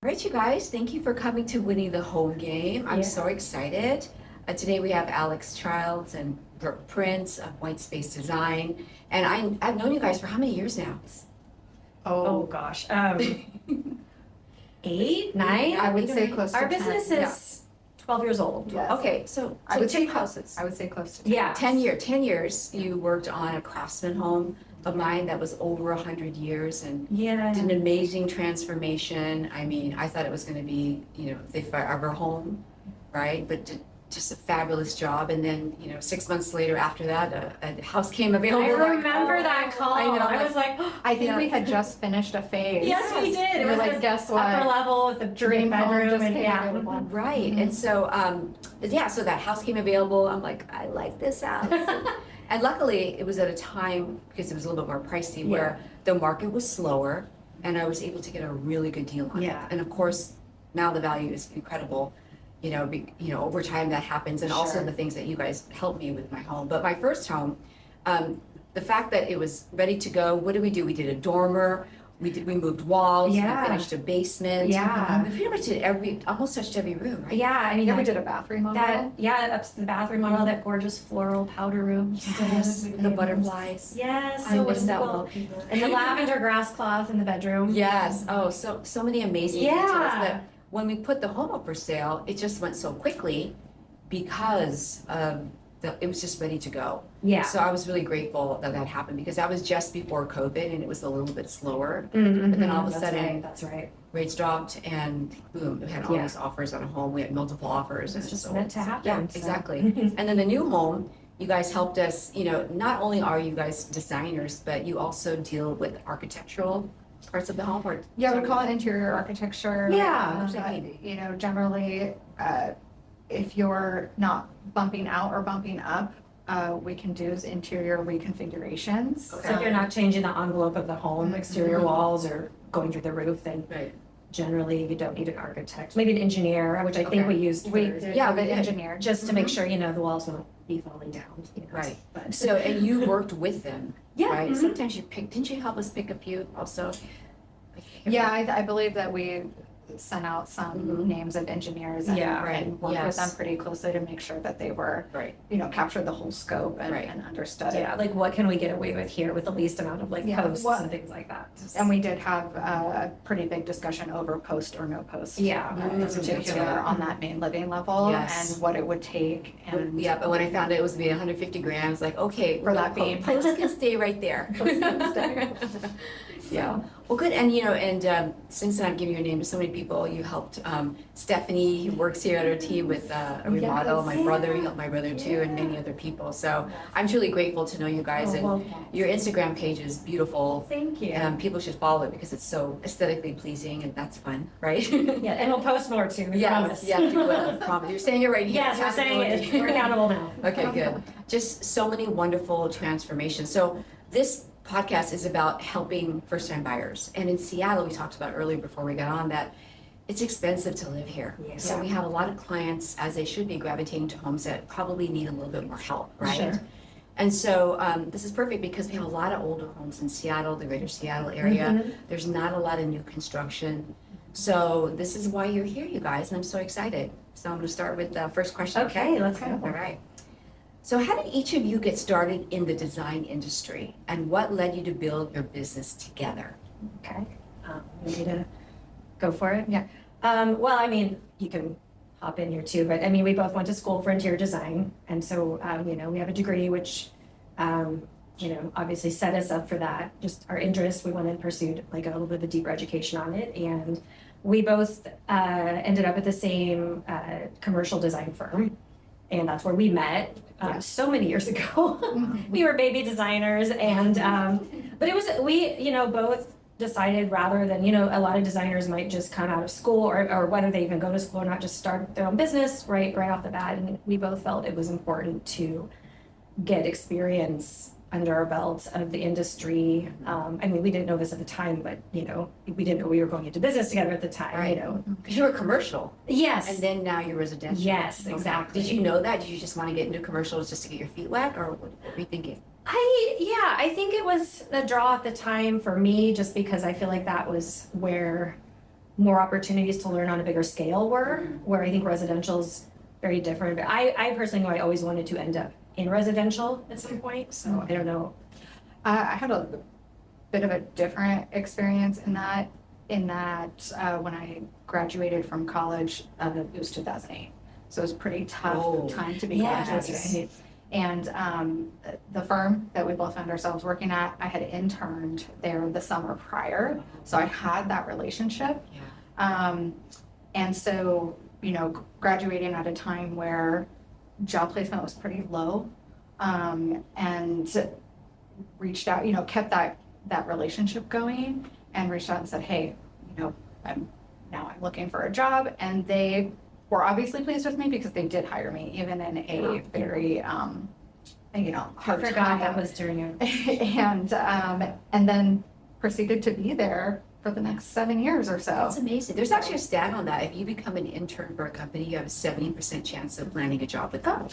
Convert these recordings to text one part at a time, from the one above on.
right, you guys, thank you for coming to Winning the Home Game. I'm so excited. Today we have Alex Childs and Brooke Prince of White Space Design. And I've known you guys for how many years now? Oh gosh. 8, 9? I would say close to 10. Our business is 12 years old. Yes. Okay, so I would say two houses. I would say close to 10. Yeah. 10 years you worked on a craftsman home of mine that was over 100 years and Yeah. did an amazing transformation. I mean, I thought it was going to be, the forever home, right? But just a fabulous job. And then, 6 months later after that, a house came available. I remember that call. I know. I was like, I think we had just finished a phase. yes, we did. It We were was like, the guess what? upper level with the dream bedroom just and came yeah. available. Right. And so, so that house came available. I'm like, I like this house. And luckily, it was at a time, because it was a little bit more pricey, where the market was slower and I was able to get a really good deal on it. And of course, now the value is incredible. Over time that happens, and also the things that you guys helped me with my home. But my first home, the fact that it was ready to go, what did? We did a dormer. We moved walls. We finished a basement. Yeah. We pretty much did almost touched every room, right? Yeah, I mean, Yeah, we did a bathroom on that. That's the bathroom model, that gorgeous floral powder room. Yes, the butterflies. Yes, I so miss that wonderful. wallpaper. And the lavender grass cloth in the bedroom. Yes. Oh, so many amazing Yeah. details that when we put the home up for sale, it just went so quickly because it was just ready to go. Yeah. So I was really grateful that happened, because that was just before COVID and it was a little bit slower. Mm-hmm. But then all of a That's sudden, right. That's right. rates dropped and boom, we had all these offers on a home. We had multiple offers. It's and just so- meant to happen. Yeah, so. exactly. And then the new home, you guys helped us, not only are you guys designers, but you also deal with architectural parts of the home. Yeah, we call it interior architecture. Yeah. Generally, if you're not bumping out or bumping up, we can do interior reconfigurations. So if you're not changing the envelope of the home, exterior walls, or going through the roof, then Right. generally you don't need an architect. Maybe an engineer, which I think we used for, The engineer. just to make sure, the walls won't be falling down. Right. But, So, and you worked with them, yeah. right? Mhm. Sometimes didn't you help us pick a few also? Yeah, I believe that we sent out some names of engineers and, Yeah, and worked with them pretty closely to make sure that they were, Right. captured the whole scope and, Right. and understood. Yeah, like what can we get away with here with the least amount of posts and things like that. And we did have a pretty big discussion over post or no post. Yeah. In particular on that main living level Yes. and what it would take and. Yeah, but when I found out it was gonna be 150 grand, I was like, okay, For that being- post can stay right there. Yeah, well, good, and since I'm giving your name to so many people, you helped Stephanie, who works here at our team with a remodel, my brother, you helped my brother too, and many other people, so I'm truly grateful to know you guys, and your Instagram page is beautiful. Thank you. People should follow it because it's so aesthetically pleasing and that's fun, right? Yeah, and we'll post more too, we promise. Yes, you will, promise. You're saying it right here. Yes, we're saying it, we're accountable now. Okay, good. Just so many wonderful transformations. So this podcast is about helping first-time buyers. And in Seattle, we talked about earlier before we got on that it's expensive to live here. Yeah. So we have a lot of clients, as they should be, gravitating to homes that probably need a little bit more help, right? Sure. And so this is perfect because we have a lot of older homes in Seattle, the greater Seattle area. There's not a lot of new construction. So this is why you're here, you guys, and I'm so excited. So I'm going to start with the first question. Okay, let's go. All right. So how did each of you get started in the design industry, and what led you to build your business together? Okay, ready to go for it? Yeah. Well, I mean, you can hop in here too, but I mean, we both went to school for interior design, and so, we have a degree which, obviously set us up for that. Just our interest, we went and pursued like a little bit of a deeper education on it, and we both ended up at the same commercial design firm. And that's where we met so many years ago. We were baby designers, and but it was we both decided rather than a lot of designers might just come out of school or whether they even go to school or not, just start their own business right off the bat. And we both felt it was important to get experience under our belts of the industry. I mean, we didn't know this at the time, but we didn't know we were going into business together at the time. Right. Because you were commercial, Yes. and then now you're residential. Yes, Okay. exactly. Did you know that? Did you just want to get into commercials just to get your feet wet, or what were you thinking? I think it was the draw at the time for me, just because I feel like that was where more opportunities to learn on a bigger scale were, where I think residential's very different. But I personally know I always wanted to end up in residential at some point, so I don't know. I had a bit of a different experience in that, when I graduated from college, it was 2008. So it was a pretty tough time to be Yeah, graduating. that's right. And the firm that we both found ourselves working at, I had interned there the summer prior. So I had that relationship. Yeah. And so, graduating at a time where job placement was pretty low, and reached out, kept that relationship going and reached out and said, hey, I'm looking for a job. And they were obviously pleased with me because they did hire me, even in a very, hard I forgot time. that was during a. and then proceeded to be there for the next 7 years or so. That's amazing. There's actually a stat on that. If you become an intern for a company, you have a 70% chance of landing a job with them.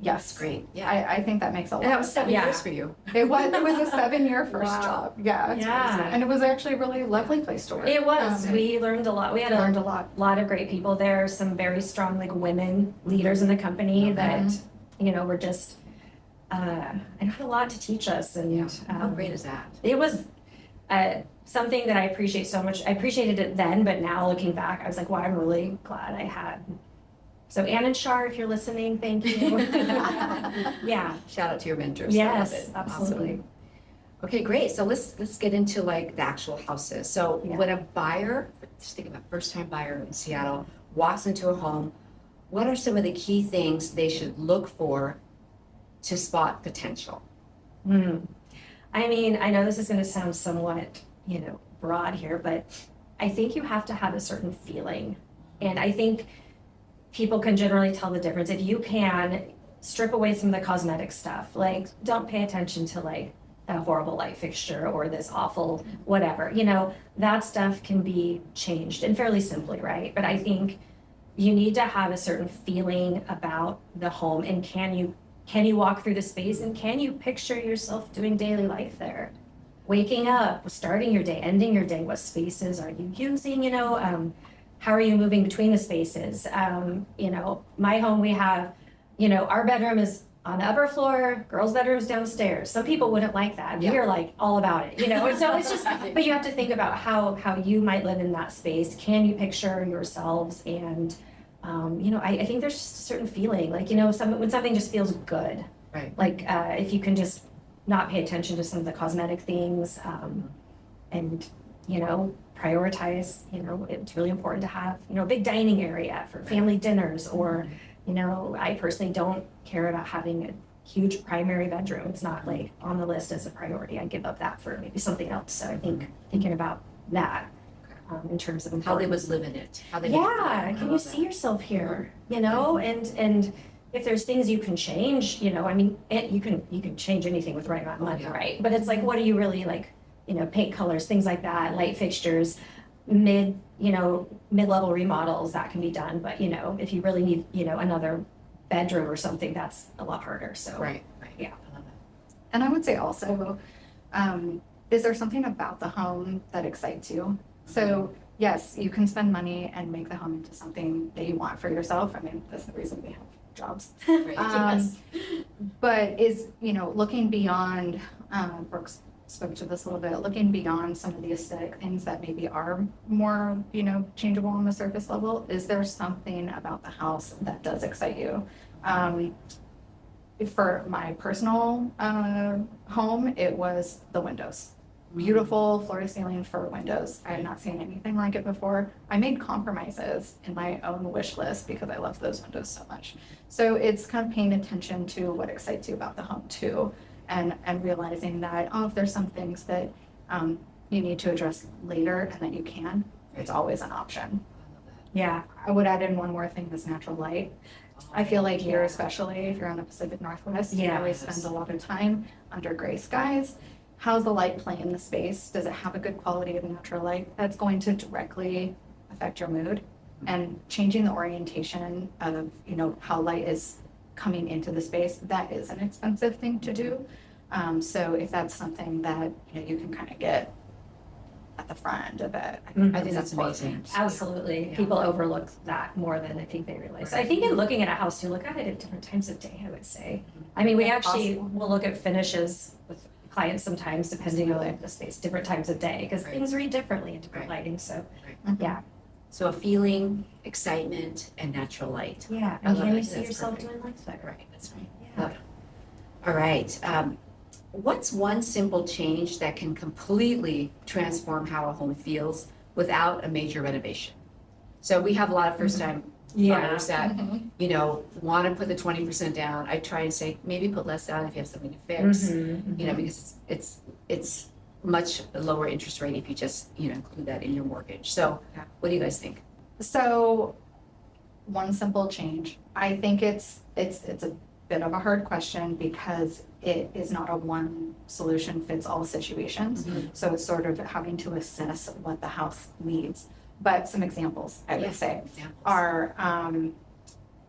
Yes. That's great. Yeah. I think that makes a lot. And that was of 7 Yeah. years for you. It was a 7-year first Wow. job. Yeah. Yeah. And it was actually a really lovely place to work. It was. Um, We learned a lot. We had learned a a lot. lot of great people there. Some very strong women leaders in the company that were just and had a lot to teach us. And Yeah. How great is that? it was something that I appreciate so much. I appreciated it then, but now looking back, I was like, wow, I'm really glad I had. So Ann and Shar, if you're listening, thank you. Yeah. Shout out to your mentors. I love Yes, it. absolutely. Awesome. Okay, great. So let's get into the actual houses. So Yeah. when a buyer, just think about first time buyer in Seattle, walks into a home, what are some of the key things they should look for to spot potential? I mean, I know this is going to sound somewhat, broad here, but I think you have to have a certain feeling. And I think people can generally tell the difference. If you can strip away some of the cosmetic stuff, don't pay attention to a horrible light fixture or this awful whatever, that stuff can be changed and fairly simply, right? But I think you need to have a certain feeling about the home, and can you walk through the space, and can you picture yourself doing daily life there? Waking up, starting your day, ending your day, what spaces are you using, how are you moving between the spaces? My home, we have, our bedroom is on the upper floor, girls' bedroom's downstairs. Some people wouldn't like that. Yeah. We are all about it, and so it's just, but you have to think about how you might live in that space. Can you picture yourselves? And, I think there's just a certain feeling, when something just feels good. Right. If you can just not pay attention to some of the cosmetic things, and, prioritize, it's really important to have, a big dining area for family dinners, or, I personally don't care about having a huge primary bedroom. It's not on the list as a priority. I give up that for maybe something else. So I think thinking about that in terms of How they importance. would live in it. How they would Yeah, feel. can you see yourself here? And if there's things you can change, you can change anything with right amount of money, Yeah. right? But it's what do you really paint colors, things like that, light fixtures, mid-level remodels, that can be done. But if you really need another bedroom or something, that's a lot harder. So Right. Yeah. I love that. And I would say also, is there something about the home that excites you? So yes, you can spend money and make the home into something that you want for yourself. I mean, that's the reason we have jobs. Right. Um, But looking beyond, Brooks spoke to this a little bit, looking beyond some of the aesthetic things that maybe are more, changeable on the surface level, is there something about the house that does excite you? For my personal home, it was the windows. Beautiful floor to ceiling for windows. I had not seen anything like it before. I made compromises in my own wish list because I love those windows so much. So it's kind of paying attention to what excites you about the home too, and realizing that, if there's some things that you need to address later and that you can, it's always an option. I love that. Yeah. I would add in one more thing, is natural light. I feel like here, Yeah. especially if you're on the Pacific Northwest, you Yes. always spend a lot of time under gray skies. How's the light play in the space? Does it have a good quality of natural light? That's going to directly affect your mood. And changing the orientation of, how light is coming into the space, that is an expensive thing to do. So if that's something that, you can kind of get at the front end of it. Mhm. I think that's important. amazing. Absolutely. Yeah. People overlook that more than I think they realize. So I think in looking at a house, you look at it at different times of day, I would say. I mean, we Yeah, actually possible. will look at finishes with clients sometimes, depending Absolutely. on the space, different times of day, because Right. things read differently in different Right. lighting. So, Mhm. yeah. So a feeling, excitement, and natural light. Yeah. I And love can it. you see That's yourself perfect. doing life better? Right, that's right. Yeah. Love it. All right. What's one simple change that can completely transform how a home feels without a major renovation? So we have a lot of first-time buyers that, Mhm. you know, want to put the 20% down. I try and say, maybe put less down if you have something to fix. Mhm, You know, mhm. because it's much lower interest rate if you just, you know, include that in your mortgage. So Yeah. what do you guys think? So, one simple change. I think it's a bit of a hard question because it is not a one solution fits all situations. Mhm. So it's sort of having to assess what the house needs. But some examples, I Yeah. would say, Examples. are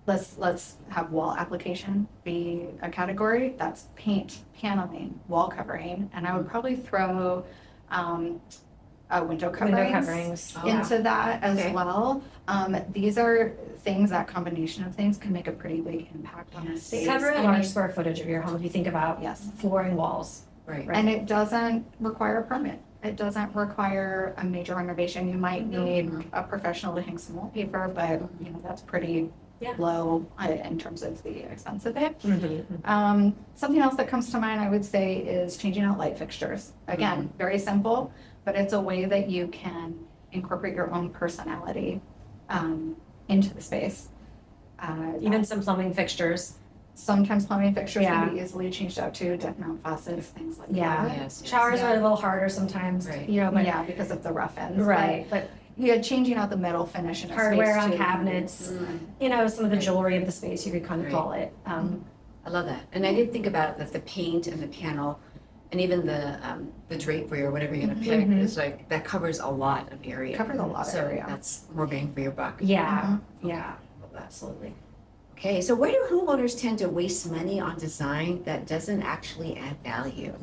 let's have wall application be a category. That's paint, paneling, wall covering, and I would probably throw window Window coverings coverings. Oh, into that as Okay. well. These are things, that combination of things can make a pretty big impact on the Yes. space. Cover a I large mean, square footage of your home if you think about Yes. flooring walls. Right. Right. And it doesn't require a permit. It doesn't require a major renovation. You might need a professional to hang some wallpaper, but you know, that's pretty Yeah. low in terms of the expense of it. Mm-hmm. Something else that comes to mind, I would say, is changing out light fixtures. Again, very simple, but it's a way that you can incorporate your own personality into the space. Even some plumbing fixtures. Sometimes plumbing fixtures Yeah. can be easily changed out too, deck mount faucets, things like Yeah. that. Yes. Showers Yeah. are a little harder sometimes, Right. you know, but Yeah, because of the rough ends. right. But But yeah, changing out the metal finish in a hardware space on too. cabinets, Mm. you know, some of the Right. jewelry of the space, you could kind of Right. call it. I love that. And I did think about it, that the paint and the panel and even the drapery or whatever you're gonna pick Mhm. is like, that covers a lot of area. Covers a lot of So area. that's more bang for your buck. Yeah, Mhm. yeah, Love that. absolutely. Okay, so where do homeowners tend to waste money on design that doesn't actually add value?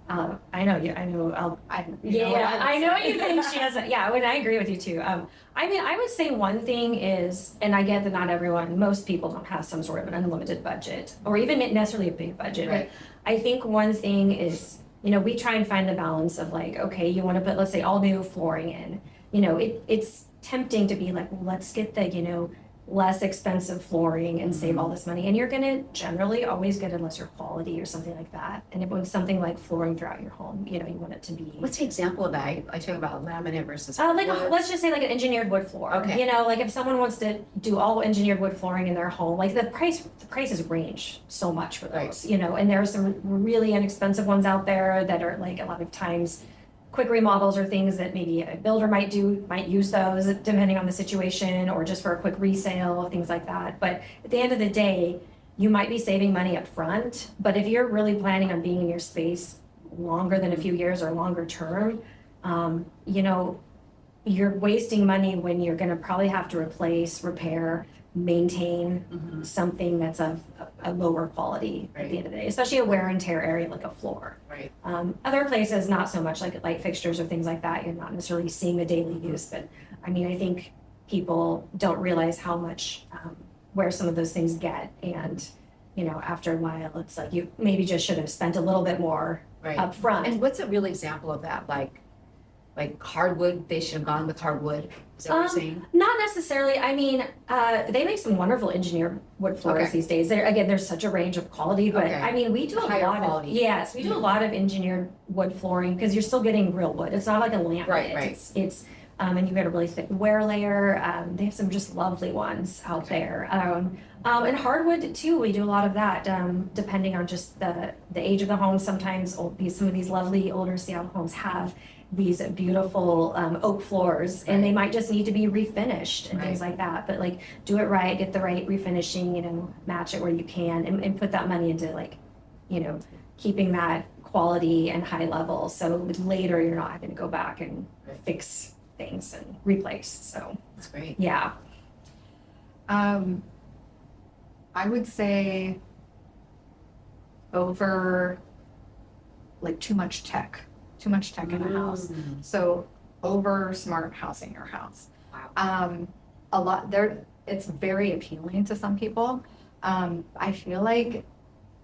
I know you. I know. You know what Yeah, would I know what say. you think. She doesn't. Yeah, and I agree with you too. I mean, I would say one thing is, and I get that not everyone, most people don't have some sort of an unlimited budget, or even necessarily a big budget. Right. But I think one thing is, you know, we try and find the balance of like, okay, you want to put, let's say, all new flooring in. You know, it's tempting to be like, well, let's get the, you know, less expensive flooring and save all this money. And you're gonna generally always get a lesser quality or something like that. And if it's something like flooring throughout your home, you know, you want it to be. What's the example of that? I talk about laminate versus Like wood. let's just say like an engineered wood floor. Okay. You know, like if someone wants to do all engineered wood flooring in their home, like the prices range so much for those. Right. You know, and there are some really inexpensive ones out there that are like a lot of times quick remodels or things that maybe a builder might use those depending on the situation, or just for a quick resale, things like that. But at the end of the day, you might be saving money up front, but if you're really planning on being in your space longer than a few years or longer term, you know, you're wasting money when you're gonna probably have to replace, repair, maintain Mhm. something that's of a lower quality at the end of the day, especially a wear and tear area like a floor. Right. Other places, not so much, like light fixtures or things like that, you're not necessarily seeing the daily use, but I mean, I think people don't realize how much, where some of those things get, and, you know, after a while, it's like you maybe just should have spent a little bit more Right. upfront. And what's a real example of that? Like hardwood, they should have gone with hardwood. Is that what you're saying? Not necessarily. I mean, they make some wonderful engineered wood floors Okay. these days. There's such a range of quality, but Okay. I mean, we do a Higher lot quality. of, yes, we do a lot of engineered wood flooring because you're still getting real wood. It's not like a laminate. Right. It's and you get a really thick wear layer. They have some just lovely ones out there. And hardwood too, we do a lot of that, depending on just the age of the home. Sometimes some of these lovely older Seattle homes have these beautiful oak floors, and they might just need to be refinished and things like that. But like, do it right, get the right refinishing, you know, match it where you can, and put that money into, like, you know, keeping that quality and high level. So later you're not having to go back and fix things and replace. So That's great. yeah. I would say over like too much tech. too much tech in a house. So over smart housing your house. Wow. A lot there, it's very appealing to some people. I feel like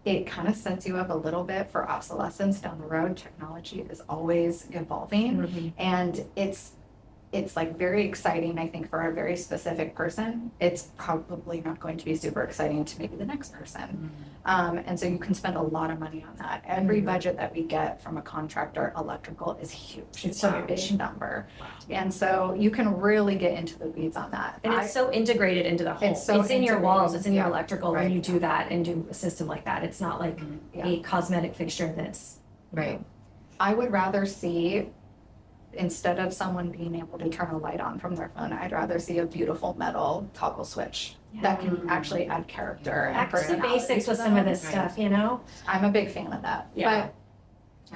it kind of sets you up a little bit for obsolescence down the road. Technology is always evolving, and it's like very exciting, I think, for a very specific person. It's probably not going to be super exciting to maybe the next person. And so you can spend a lot of money on that. Every budget that we get from a contractor, electrical is huge. It's a big number. And so you can really get into the weeds on that. And it's so integrated into the home. It's so in your walls, it's in your yeah. electrical when you do that and do a system like that. It's not like Yeah. a cosmetic fixture that's, Right. I would rather see, instead of someone being able to turn a light on from their phone, I'd rather see a beautiful metal toggle switch that can actually add character and back to the personality basics with to some of them. this stuff, you know? I'm a big fan of that. Yeah. But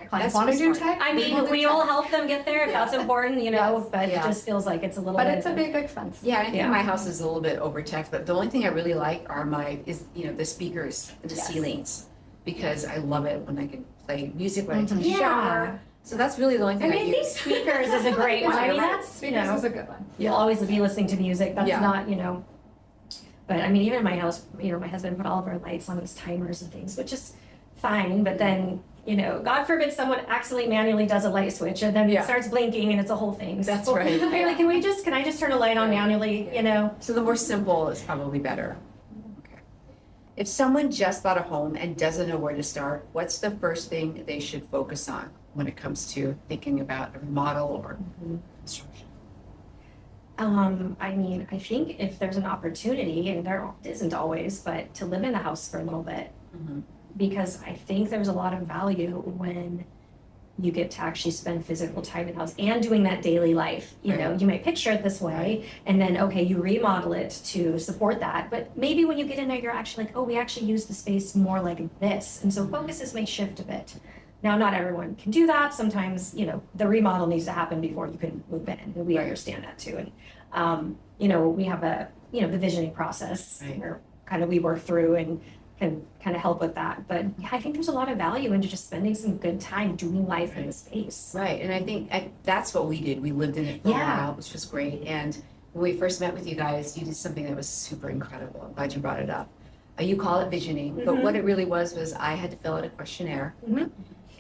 my clients That's want to do smart. tech. I we'll mean, do we all tech. help them get there if that's important, you know, Yes. but it Yeah. just feels like it's a little But bit. it's a big expense. Yeah, I think Yeah. my house is a little bit over tech, but the only thing I really like are the speakers, the Yes. ceilings, because I love it when I can play music when I take a Yeah. shower. So that's really the only I thing I mean, these use. speakers is a great one. I mean, that's, you Speakers know, is a good one. you'll always be listening to music. That's Yeah. not, you know. But I mean, even in my house, you know, my husband put all of our lights on these timers and things, which is fine. But then, you know, God forbid someone accidentally manually does a light switch and then Yeah. it starts blinking and it's a whole thing. That's So, right. I'm like, can I just turn a light on Yeah. manually, you know? So the more simple is probably better. Okay. If someone just bought a home and doesn't know where to start, what's the first thing they should focus on when it comes to thinking about a remodel or construction? I mean, I think if there's an opportunity, and there isn't always, but to live in the house for a little bit, because I think there's a lot of value when you get to actually spend physical time in the house and doing that daily life. You know, Right. you might picture it this way, and then, okay, you remodel it to support that. But maybe when you get in there, you're actually like, oh, we actually use the space more like this. And so focuses may shift a bit. Now, not everyone can do that. Sometimes, you know, the remodel needs to happen before you can move in, and we Right. understand that too. And, you know, we have the visioning process Right. where we work through and can kind of help with that. But yeah, I think there's a lot of value into just spending some good time doing life in the space. Right, and I think that's what we did. We lived in it for a Yeah. while, which was great. And when we first met with you guys, you did something that was super incredible. I'm glad you brought it up. You call it visioning, but what it really was I had to fill out a questionnaire. Mhm.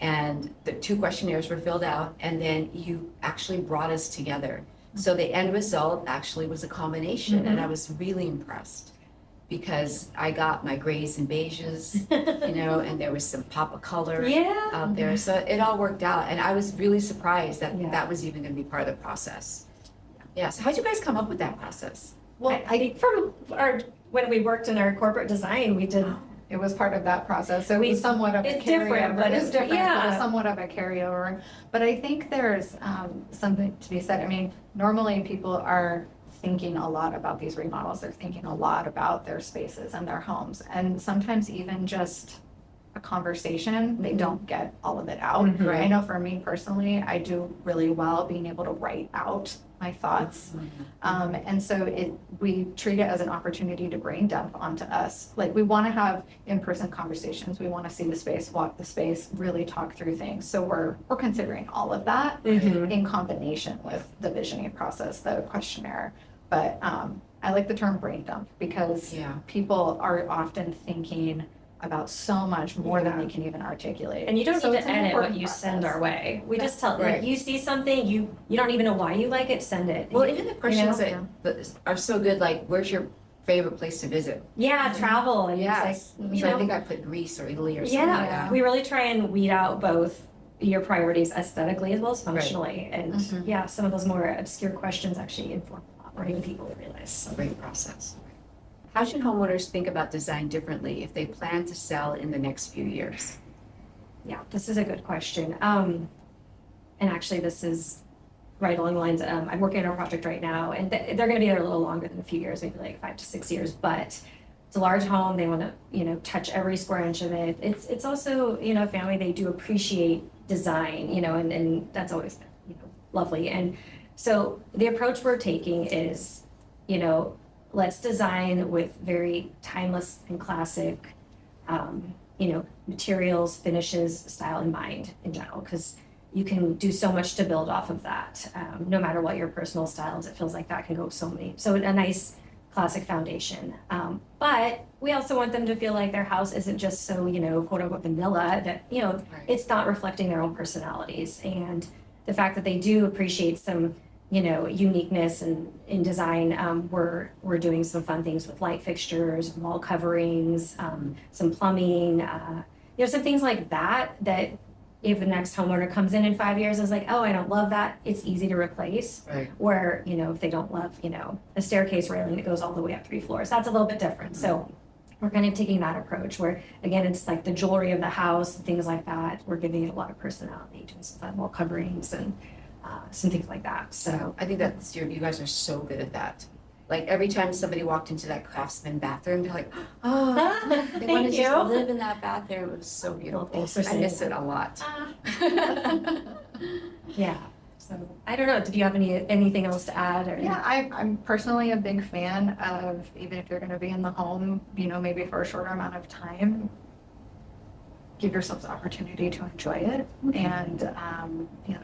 And the 2 questionnaires were filled out, and then you actually brought us together. So the end result actually was a combination, and I was really impressed because I got my grays and beiges, you know, and there was some pop of color Yeah. out there. So it all worked out, and I was really surprised that Yeah. that was even going to be part of the process. Yeah. So how'd you guys come up with that process? Well, I think from when we worked in our corporate design, we did. it was part of that process. So it was somewhat of a It's different, carryover. but It's different, but yeah. it's somewhat of a carryover. But I think there's something to be said. I mean, normally people are thinking a lot about these remodels. They're thinking a lot about their spaces and their homes. And sometimes even just a conversation, they don't get all of it out. Mhm. Right. I know for me personally, I do really well being able to write out my thoughts. And so we treat it as an opportunity to brain dump onto us. Like, we want to have in-person conversations. We want to see the space, walk the space, really talk through things. So we're considering all of that in combination with the visioning process, the questionnaire. But I like the term brain dump because Yeah. people are often thinking about so much more than they can even articulate. And you don't So need it's to an edit what important you send process. our way. We just tell, Right. like, you see something, you don't even know why you like it, send it. Well, even the questions Yeah. that are so good, like, where's your favorite place to visit? Yeah, travel and Yes. it's like, So you I think know, I put Greece or Italy or something like yeah, that. we really try and weed out both your priorities aesthetically as well as functionally. And Mhm. yeah, some of those more obscure questions actually inform a lot more than people realize. Great process. How should homeowners think about design differently if they plan to sell in the next few years? Yeah, this is a good question. And actually, this is right along the lines. I'm working on a project right now, and they're going to be there a little longer than a few years, maybe like 5 to 6 years. But it's a large home. They want to, touch every square inch of it. It's also, a family. They do appreciate design, and that's always been, lovely. And so the approach we're taking is, let's design with very timeless and classic, materials, finishes, style in mind in general. Because, you can do so much to build off of that. No matter what your personal style is, it feels like that can go so a nice classic foundation. But we also want them to feel like their house isn't just so, quote unquote vanilla, that, Right. it's not reflecting their own personalities. And the fact that they do appreciate some, uniqueness and in design, we're doing some fun things with light fixtures, wall coverings, some plumbing, some things like that if the next homeowner comes in 5 years and is like, oh, I don't love that, it's easy to replace. Right. Where, if they don't love, a staircase railing that goes all the way up 3 floors, that's a little bit different. So we're kind of taking that approach where, again, it's like the jewelry of the house, things like that. We're giving it a lot of personality, doing some fun wall coverings and some things like that. So I think that's you guys are so good at that. Like every time somebody walked into that Craftsman bathroom, they're like, oh, they want to Thank just you. live in that bathroom. It was so beautiful. Thanks for I saying miss that. it a lot. Yeah. So I don't know. Do you have anything else to add? Or Yeah, I'm personally a big fan of, even if you're going to be in the home, maybe for a shorter amount of time, give yourself the opportunity to enjoy it and,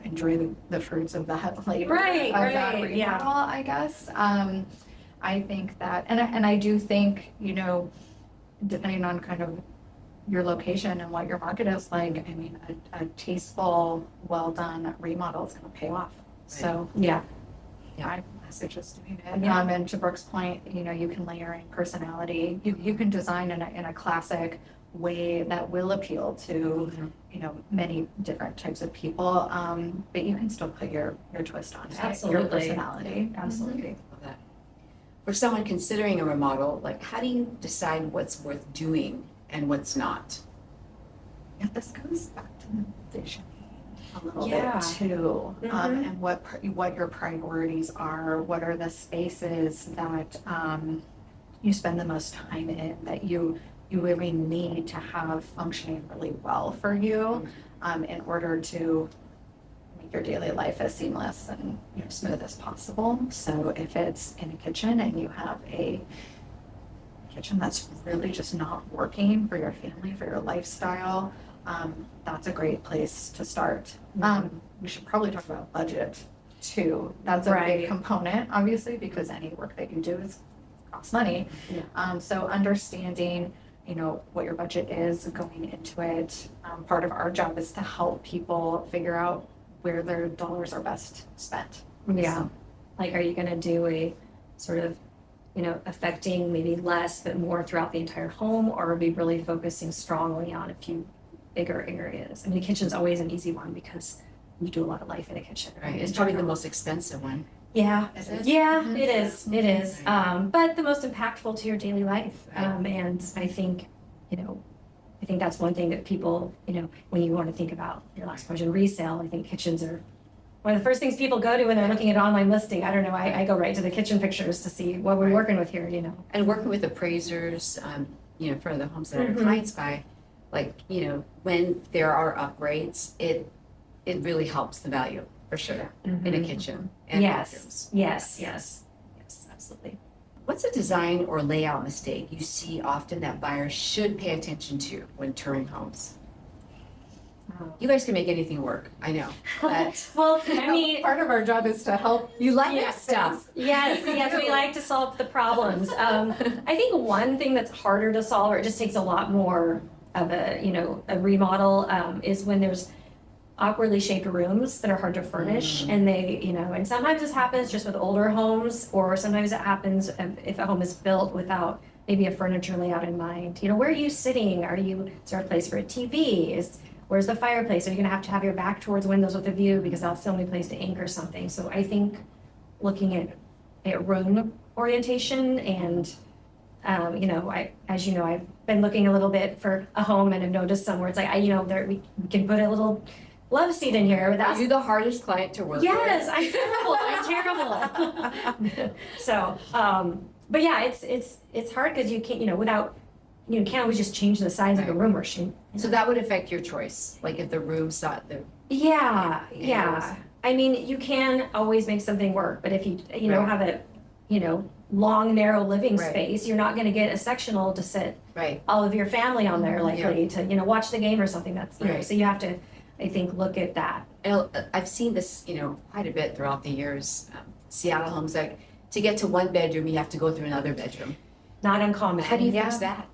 enjoy the fruits of that labor. Right, of that right, yeah. remodel, I guess. I think that, and I do think, depending on kind of your location and what your market is like, I mean, a tasteful, well-done remodel is going to pay off. So Yeah. my message is doing it. Yeah. And to Brooke's point, you can layer in personality. You can design in a classic way that will appeal to, many different types of people. But you can still put your twist on it, your Absolutely. personality. Absolutely. Love that. For someone considering a remodel, like how do you decide what's worth doing and what's not? Yeah, this goes back to the vision a little Yeah. bit too, Mhm. and what your priorities are. What are the spaces that you spend the most time in, that you really need to have functioning really well for you, in order to make your daily life as seamless and smooth as possible. So if it's in a kitchen and you have a kitchen that's really just not working for your family, for your lifestyle, that's a great place to start. We should probably talk about budget too. That's a Right. big component, obviously, because any work that you do costs money. So understanding, what your budget is going into it. Part of our job is to help people figure out where their dollars are best spent. Yeah. So, Like, are you going to do a sort of, affecting maybe less but more throughout the entire home, or are we really focusing strongly on a few bigger areas? I mean, the kitchen's always an easy one because we do a lot of life in a kitchen. Right. in It's probably the general. most expensive one. Yeah. Is it? Yeah, Mhm. it is. It is. But the most impactful to your daily life. Right. And I think, that's one thing that people, when you want to think about your last question, resale, I think kitchens are one of the first things people go to when they're looking at an online listing. I don't know. I go right to the kitchen pictures to see what we're Right. working with here, And working with appraisers, for the homes that our Mhm. clients buy, like, when there are upgrades, it really helps the value for sure in a Mhm. kitchen and Yes. bathrooms. Yes, absolutely. What's a design or layout mistake you see often that buyers should pay attention to when touring homes? You guys can make anything work, I know. But Well, I mean, part of our job is to help. you like Yeah. that stuff. yes, we like to solve the problems. I think one thing that's harder to solve, or it just takes a lot more of a remodel, is when there's awkwardly shaped rooms that are hard to furnish, and they, and sometimes this happens just with older homes, or sometimes it happens if a home is built without maybe a furniture layout in mind. Where are you sitting? Is there a place for a TV? Where's the fireplace? Are you gonna have to have your back towards windows with a view because that's the only place to anchor something? So I think looking at room orientation and, as you know, I've been looking a little bit for a home and have noticed somewhere it's like, we can put a little love seat in here. Are That's you the hardest client to work yes, with? I'm terrible. So, but yeah, it's hard because you can't, you can't always just change the size of the Right. room or shape. So that would affect your choice, like if the room's not the, Yeah. Angles. I mean, you can always make something work, but if you Right. have a, long, narrow living Right. space, you're not gonna get a sectional to sit right, all of your family on there likely to, watch the game or something that's, Right. so you have to, I think look at that. I've seen this, quite a bit throughout the years. Seattle homes, like, to get to one bedroom, you have to go through another bedroom. Not uncommon. How do you Yeah. fix that?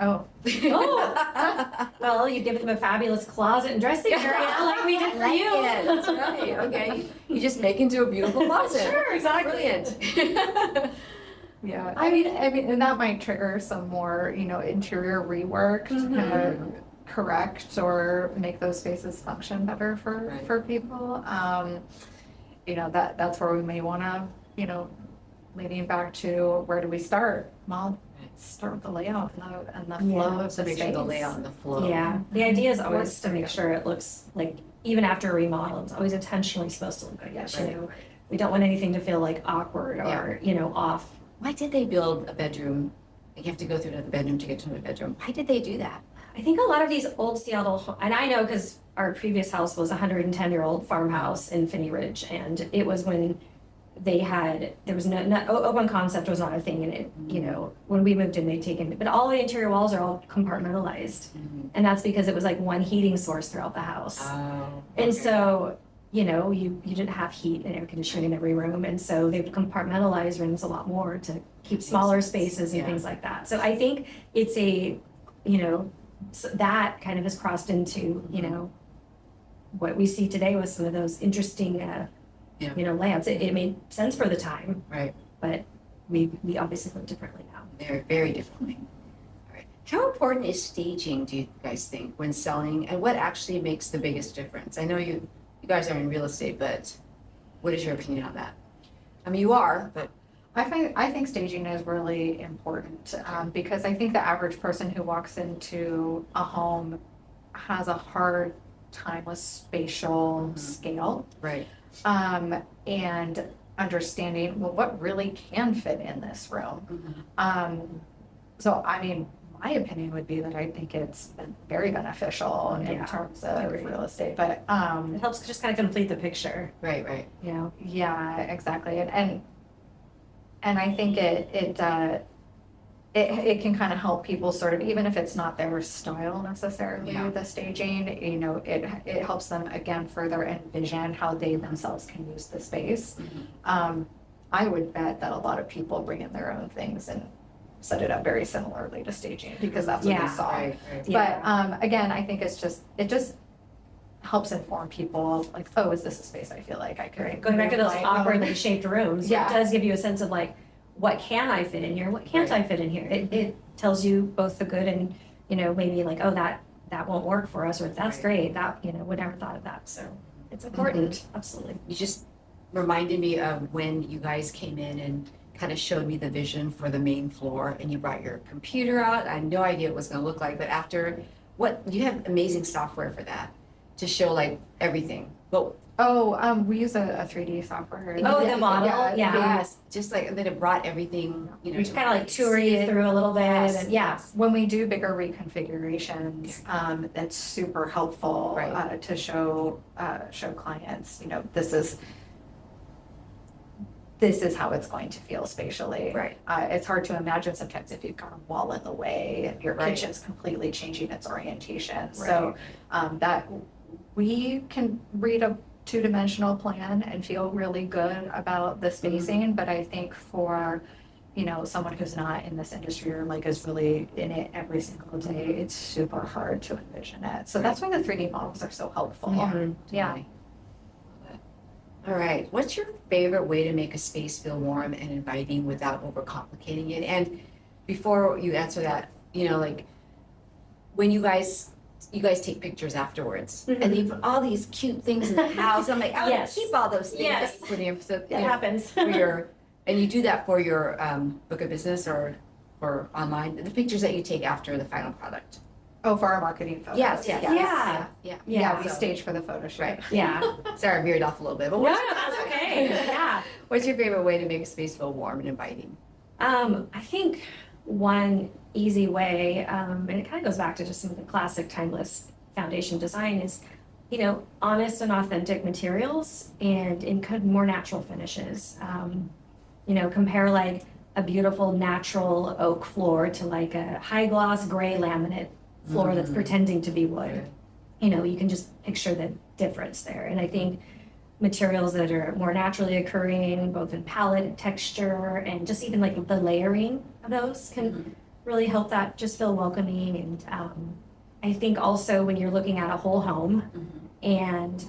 Oh, Oh, well, you give them a fabulous closet and dressing area like we did for Like you. it. That's right. Okay. You just make into a beautiful closet. Sure, exactly. Brilliant. yeah. I mean, and that might trigger some more, interior rework to kind of correct or make those spaces function better Right. for people. That's where we may want to, leading back to where do we start? Well, start with the layout and the flow of So the make sure the space. layout and the flow. Yeah, the idea is Works always to for make you. sure it looks like, even after a remodel, it's always intentionally supposed to look good. Yes, Right. We don't want anything to feel like awkward or, off. Why did they build a bedroom? You have to go through another bedroom to get to another bedroom. Why did they do that? I think a lot of these old Seattle, and I know because our previous house was a 110-year-old farmhouse in Finney Ridge, and it was when there was no open concept was not a thing, and it, when we moved in, they'd taken, but all the interior walls are all compartmentalized, and that's because it was like one heating source throughout the house. Oh. And okay. so, you didn't have heat and air conditioning in every room. And so they would compartmentalize rooms a lot more to keep smaller spaces and Yeah. things like that. So I think it's that kind of has crossed into, what we see today with some of those interesting, layouts. It made sense for the time, Right. but we obviously live differently now. Very, very differently. All right. How important is staging, do you guys think, when selling, and what actually makes the biggest difference? I know you guys are in real estate, but what is your opinion on that? I mean, you are, but I think staging is really important because I think the average person who walks into a home has a hard time with spatial scale right. and understanding, well, what really can fit in this room. So, I mean, my opinion would be that I think it's been very beneficial in Yeah, terms of agreed. real estate, but It helps just kind of complete the picture, Right. yeah, exactly. And I think it can kind of help people sort of, even if it's not their style necessarily, Yeah. the staging, it helps them again further envision how they themselves can use the space. I would bet that a lot of people bring in their own things and set it up very similarly to staging because that's what we Yeah. saw. Right. Yeah. But again, I think it just helps inform people like, oh, is this a space I feel like I could Right, going back to move those my awkwardly own- shaped rooms, Yeah. it does give you a sense of like, what can I fit in here? What can't I fit in here? It tells you both the good and, maybe like, oh, that won't work for us, or that's Right. great, that, we never thought of that, so it's important, absolutely. You just reminded me of when you guys came in and kind of showed me the vision for the main floor, and you brought your computer out. I had no idea what it was going to look like, but you have amazing software for that to show like everything. But We use a 3D software. Oh, the model? Yeah. yes, just like, and then it brought everything, We to just kind of like life. tour you through a little bit, Yes. and yeah, When we do bigger reconfigurations, that's super helpful Right. to show clients, this is how it's going to feel spatially. Right. It's hard to imagine sometimes if you've got a wall in the way, your Right. kitchen's completely changing its orientation. So that we can read a two-dimensional plan and feel really good about the spacing, but I think for someone who's not in this industry or like is really in it every single day, it's super hard to envision it. So that's why the 3D models are so helpful. Yeah. All right. What's your favorite way to make a space feel warm and inviting without overcomplicating it? And before you answer that, like when you guys take pictures afterwards, and you put all these cute things in the house. I'm like, I would Yes. keep all those things Yes. that you put in. So, that happens. for your, and you do that for your book of business or online, the pictures that you take after the final product. Oh, for our marketing photos. Yes. Yeah. Yeah, we So- stage for the photo shoot. Right. Yeah. Sorry, I veered off a little bit, but No, that's okay, yeah. what's your favorite way to make a space feel warm and inviting? I think one easy way, and it kind of goes back to just some of the classic timeless foundation design is, honest and authentic materials and in kind of more natural finishes. Compare like a beautiful natural oak floor to like a high gloss gray laminate floor that's pretending to be wood. you can just picture the difference there. And I think materials that are more naturally occurring, both in palette and texture, and just even like the layering of those can really help that just feel welcoming. And I think also when you're looking at a whole home and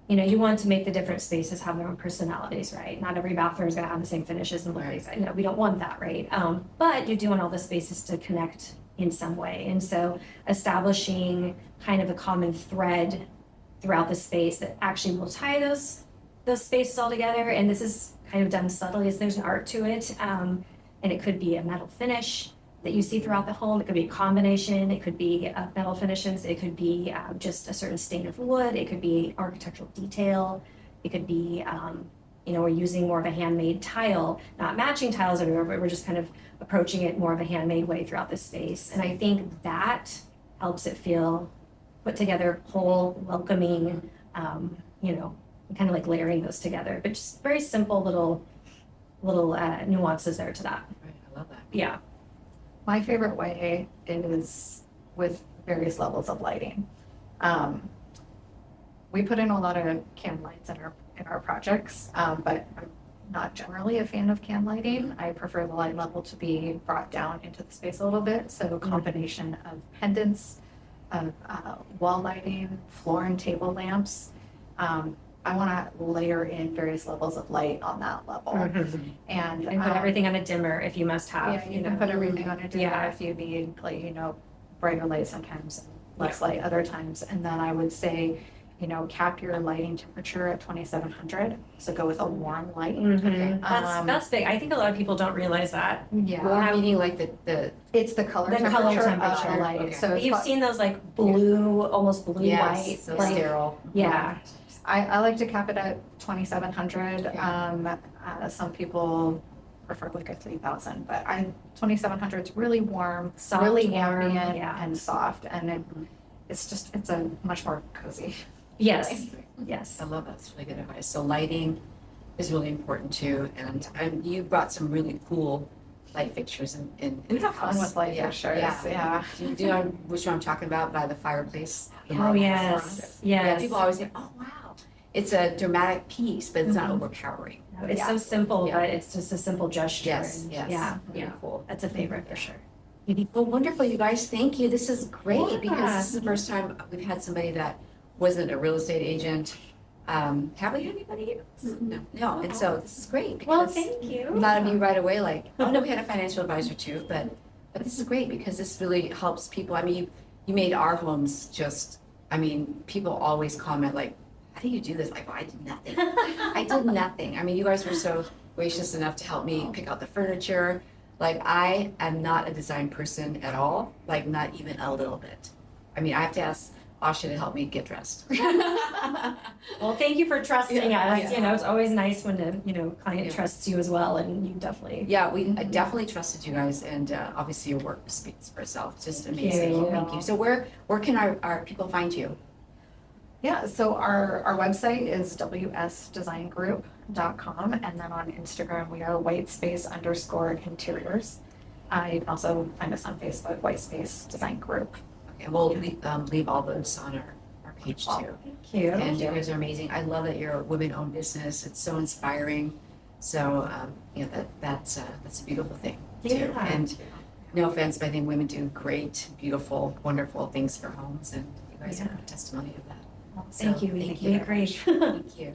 you want to make the different spaces have their own personalities, right? Not every bathroom is going to have the same finishes and look like, we don't want that, right? But you do want all the spaces to connect in some way. And so establishing kind of a common thread throughout the space that actually will tie those spaces all together. And this is kind of done subtly, as there's an art to it. And it could be a metal finish that you see throughout the home. It could be a combination. It could be metal finishes. It could be just a certain stain of wood. It could be architectural detail. It could be, we're using more of a handmade tile, not matching tiles everywhere, but we're just kind of approaching it more of a handmade way throughout the space. And I think that helps it feel put together, whole, welcoming, kind of like layering those together. But just very simple little nuances there to that. Right, I love that. Yeah. My favorite way is with various levels of lighting. We put in a lot of can lights in our projects, but I'm not generally a fan of can lighting. I prefer the light level to be brought down into the space a little bit. So a combination of pendants, of wall lighting, floor and table lamps. I want to layer in various levels of light on that level. And put everything on a dimmer if you must have. yeah, you can put everything on a dimmer Yeah. if you need, brighter light sometimes and less light other times. And then I would say, cap your lighting temperature at 2700. So go with a warm light. Okay. That's big. I think a lot of people don't realize that. Yeah. Warm meaning like the It's the color The temperature, color of temperature. the light. Okay. So it's You've seen those like blue, almost blue white. so like, sterile. yeah. I like to cap it at 2700. Okay. Some people prefer like a 3000, but 2700 is really warm, Soft, really warm, ambient yeah. and soft, and it's a much more cozy. Yes. Yes. I love that. It's really good advice. So lighting is really important too. And you brought some really cool light fixtures in the Fun house. with light fixtures, yeah. Do you know which one I'm talking about? By the fireplace? The Oh, marble yes. front. Yes. Yeah, people always say, oh, wow. It's a dramatic piece, but it's not overpowering. It's Yeah. so simple, Yeah. but it's just a simple gesture. Yes, and yes. Yeah. Really Yeah. cool. That's a favorite for sure. Well, wonderful, you guys. Thank you. This is great because Yeah. this is the first time we've had somebody that wasn't a real estate agent. Have we had anybody else? No. And so this is great because Well, thank you. a lot of you right away like, oh no, we had a financial advisor too, but this is great because this really helps people. I mean, you made our homes people always comment like, how do you do this? Like, well, I did nothing. I did nothing. I mean, you guys were so gracious enough to help me pick out the furniture. Like, I am not a design person at all, like not even a little bit. I mean, I have to ask Asha to help me get dressed. Well, thank you for trusting Yeah, us. yeah. It's always nice when a client Yeah. trusts you as well, and you definitely. Yeah, I definitely trusted you guys, and obviously your work speaks for itself. Just amazing. you. Thank you. So where can our people find you? Yeah, so our website is wsdesigngroup.com, and then on Instagram we are whitespace_interiors. You can also find us on Facebook, Whitespace Design Group. Okay, we'll leave all those on our page too. Thank you. And you guys are amazing. I love that you're a women-owned business. It's so inspiring. So that's a beautiful thing too. Yeah. And no offense, but I think women do great, beautiful, wonderful things for homes, and you guys Yeah. are a testimony of that. Thank So, you. thank We you. agree. Thank you.